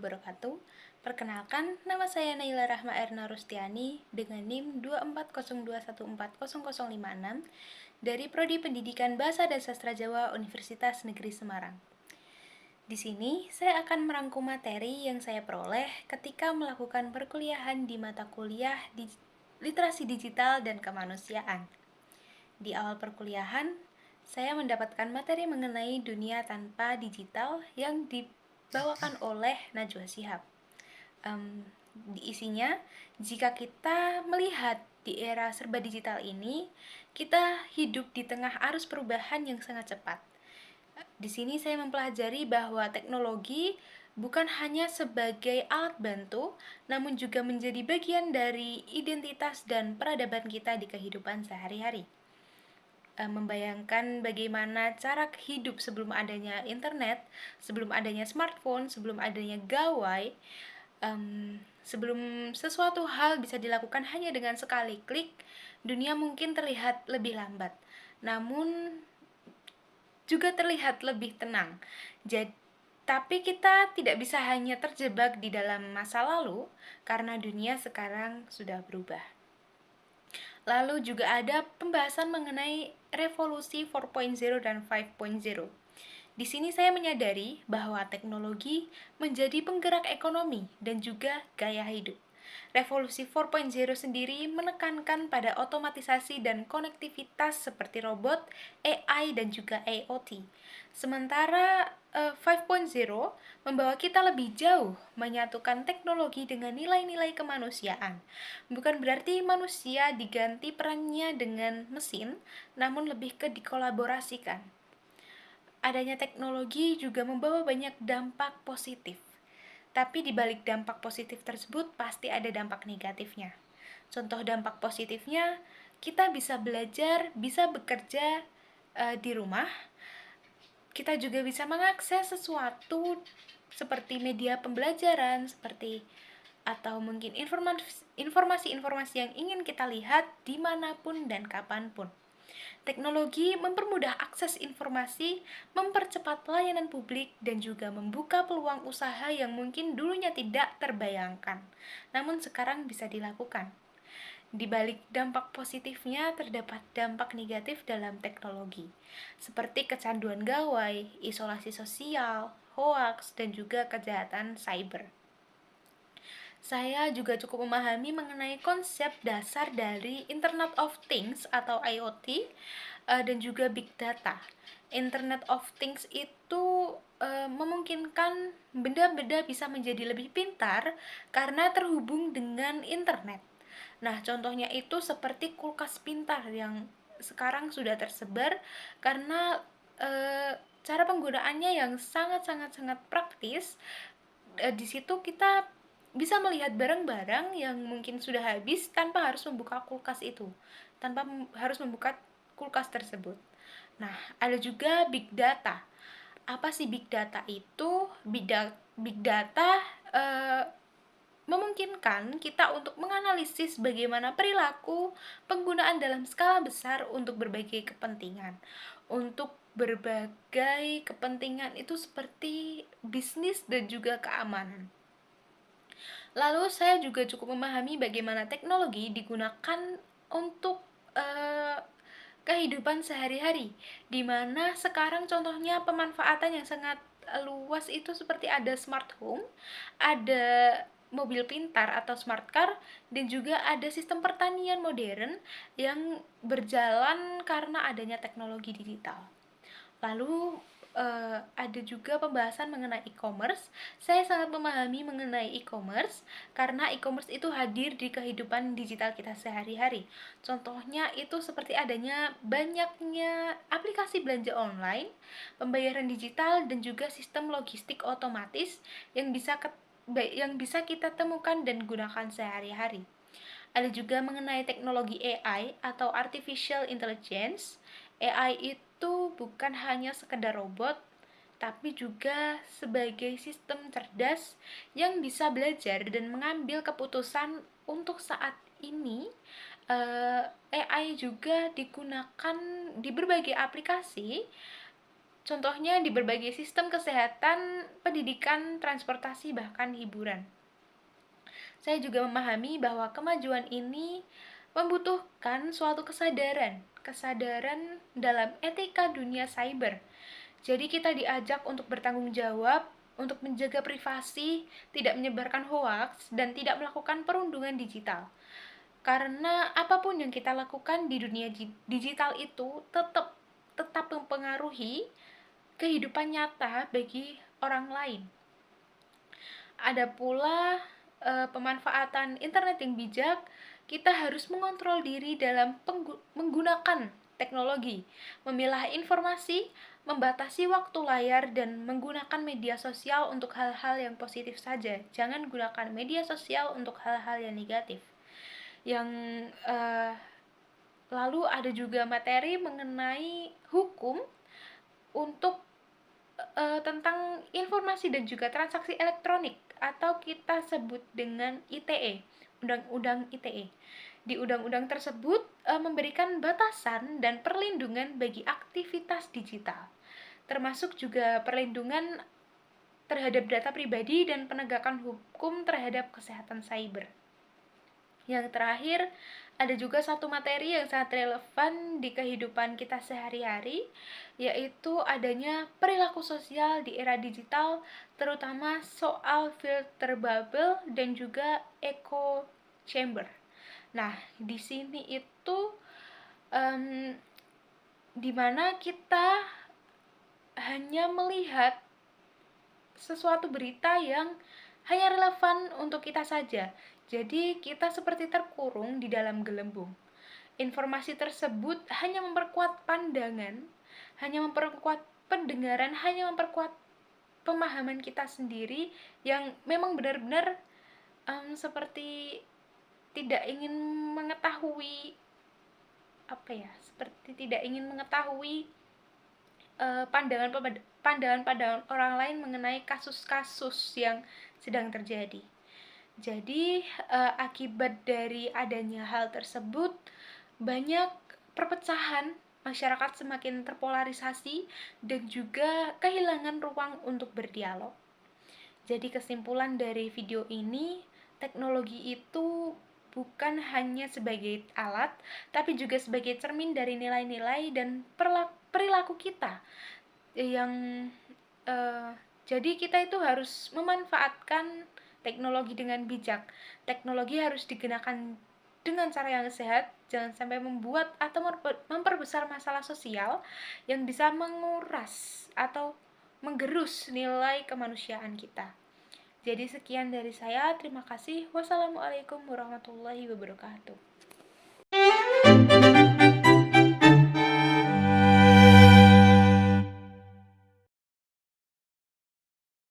wabarakatuh. Perkenalkan, nama saya Naila Rahma Erna Rustiani dengan NIM 24021400056 dari Prodi Pendidikan Bahasa dan Sastra Jawa Universitas Negeri Semarang. Di sini, saya akan merangkum materi yang saya peroleh ketika melakukan perkuliahan di mata kuliah Literasi Digital dan Kemanusiaan. Di awal perkuliahan, saya mendapatkan materi mengenai dunia tanpa digital yang dibawakan oleh Najwa Shihab. Isinya, jika kita melihat di era serba digital ini, kita hidup di tengah arus perubahan yang sangat cepat. Di sini saya mempelajari bahwa teknologi bukan hanya sebagai alat bantu, namun juga menjadi bagian dari identitas dan peradaban kita di kehidupan sehari-hari. Membayangkan bagaimana cara hidup sebelum adanya internet, sebelum adanya smartphone, sebelum adanya gawai, sebelum sesuatu hal bisa dilakukan hanya dengan sekali klik, dunia mungkin terlihat lebih lambat, namun juga terlihat lebih tenang. Tapi kita tidak bisa hanya terjebak di dalam masa lalu, karena dunia sekarang sudah berubah. Lalu juga ada pembahasan mengenai revolusi 4.0 dan 5.0. Di sini saya menyadari bahwa teknologi menjadi penggerak ekonomi dan juga gaya hidup. Revolusi 4.0 sendiri menekankan pada otomatisasi dan konektivitas seperti robot, AI, dan juga IoT. Sementara 5.0 membawa kita lebih jauh menyatukan teknologi dengan nilai-nilai kemanusiaan. Bukan berarti manusia diganti perannya dengan mesin, namun lebih ke dikolaborasikan. Adanya teknologi juga membawa banyak dampak positif. Tapi di balik dampak positif tersebut pasti ada dampak negatifnya. Contoh dampak positifnya, kita bisa belajar, bisa bekerja di rumah. Kita juga bisa mengakses sesuatu seperti media pembelajaran, atau mungkin informasi-informasi yang ingin kita lihat dimanapun dan kapanpun. Teknologi mempermudah akses informasi, mempercepat pelayanan publik, dan juga membuka peluang usaha yang mungkin dulunya tidak terbayangkan, namun sekarang bisa dilakukan. Di balik dampak positifnya terdapat dampak negatif dalam teknologi, seperti kecanduan gawai, isolasi sosial, hoaks, dan juga kejahatan cyber. Saya juga cukup memahami mengenai konsep dasar dari Internet of Things atau IoT dan juga Big Data. Internet of Things itu memungkinkan benda-benda bisa menjadi lebih pintar karena terhubung dengan internet. Nah, contohnya itu seperti kulkas pintar yang sekarang sudah tersebar karena cara penggunaannya yang sangat praktis. Di situ kita bisa melihat barang-barang yang mungkin sudah habis tanpa harus membuka kulkas itu, tanpa harus membuka kulkas tersebut. Nah, ada juga big data. Apa sih big data itu? Big data memungkinkan kita untuk menganalisis bagaimana perilaku penggunaan dalam skala besar untuk berbagai kepentingan. Untuk berbagai kepentingan itu seperti bisnis dan juga keamanan. Lalu saya juga cukup memahami bagaimana teknologi digunakan untuk kehidupan sehari-hari, di mana sekarang contohnya pemanfaatan yang sangat luas itu seperti ada smart home, ada mobil pintar atau smart car, dan juga ada sistem pertanian modern yang berjalan karena adanya teknologi digital. Lalu ada juga pembahasan mengenai e-commerce. Saya sangat memahami mengenai e-commerce karena e-commerce itu hadir di kehidupan digital kita sehari-hari. Contohnya itu seperti adanya banyaknya aplikasi belanja online, pembayaran digital, dan juga sistem logistik otomatis yang bisa kita temukan dan gunakan sehari-hari. Ada juga mengenai teknologi AI atau Artificial Intelligence. AI itu bukan hanya sekedar robot, tapi juga sebagai sistem cerdas yang bisa belajar dan mengambil keputusan. Untuk saat ini, AI juga digunakan di berbagai aplikasi. Contohnya di berbagai sistem kesehatan, pendidikan, transportasi, bahkan hiburan. Saya juga memahami bahwa kemajuan ini membutuhkan suatu kesadaran dalam etika dunia cyber. Jadi kita diajak untuk bertanggung jawab, untuk menjaga privasi, tidak menyebarkan hoaks, dan tidak melakukan perundungan digital. Karena apapun yang kita lakukan di dunia digital itu tetap mempengaruhi kehidupan nyata bagi orang lain. Ada pula pemanfaatan internet yang bijak. Kita harus mengontrol diri dalam menggunakan teknologi, memilah informasi, membatasi waktu layar, dan menggunakan media sosial untuk hal-hal yang positif saja. Jangan gunakan media sosial untuk hal-hal yang negatif. Yang lalu ada juga materi mengenai hukum untuk tentang informasi dan juga transaksi elektronik, atau kita sebut dengan ITE, Undang-Undang ITE. Di undang-undang tersebut memberikan batasan dan perlindungan bagi aktivitas digital, termasuk juga perlindungan terhadap data pribadi dan penegakan hukum terhadap kesehatan cyber. Yang terakhir, ada juga satu materi yang sangat relevan di kehidupan kita sehari-hari, yaitu adanya perilaku sosial di era digital, terutama soal filter bubble dan juga echo chamber. Nah, di sini itu dimana kita hanya melihat sesuatu berita yang hanya relevan untuk kita saja. Jadi kita seperti terkurung di dalam gelembung. Informasi tersebut hanya memperkuat pandangan, hanya memperkuat pendengaran, hanya memperkuat pemahaman kita sendiri yang memang benar-benar seperti tidak ingin mengetahui seperti tidak ingin mengetahui pandangan orang lain mengenai kasus-kasus yang sedang terjadi. Jadi akibat dari adanya hal tersebut, banyak perpecahan, masyarakat semakin terpolarisasi dan juga kehilangan ruang untuk berdialog. Jadi kesimpulan dari video ini, teknologi itu bukan hanya sebagai alat, tapi juga sebagai cermin dari nilai-nilai dan perilaku kita yang jadi kita itu harus memanfaatkan teknologi dengan bijak. Teknologi harus digunakan dengan cara yang sehat, jangan sampai membuat atau memperbesar masalah sosial yang bisa menguras atau menggerus nilai kemanusiaan kita. Jadi sekian dari saya, terima kasih. Wassalamualaikum warahmatullahi wabarakatuh.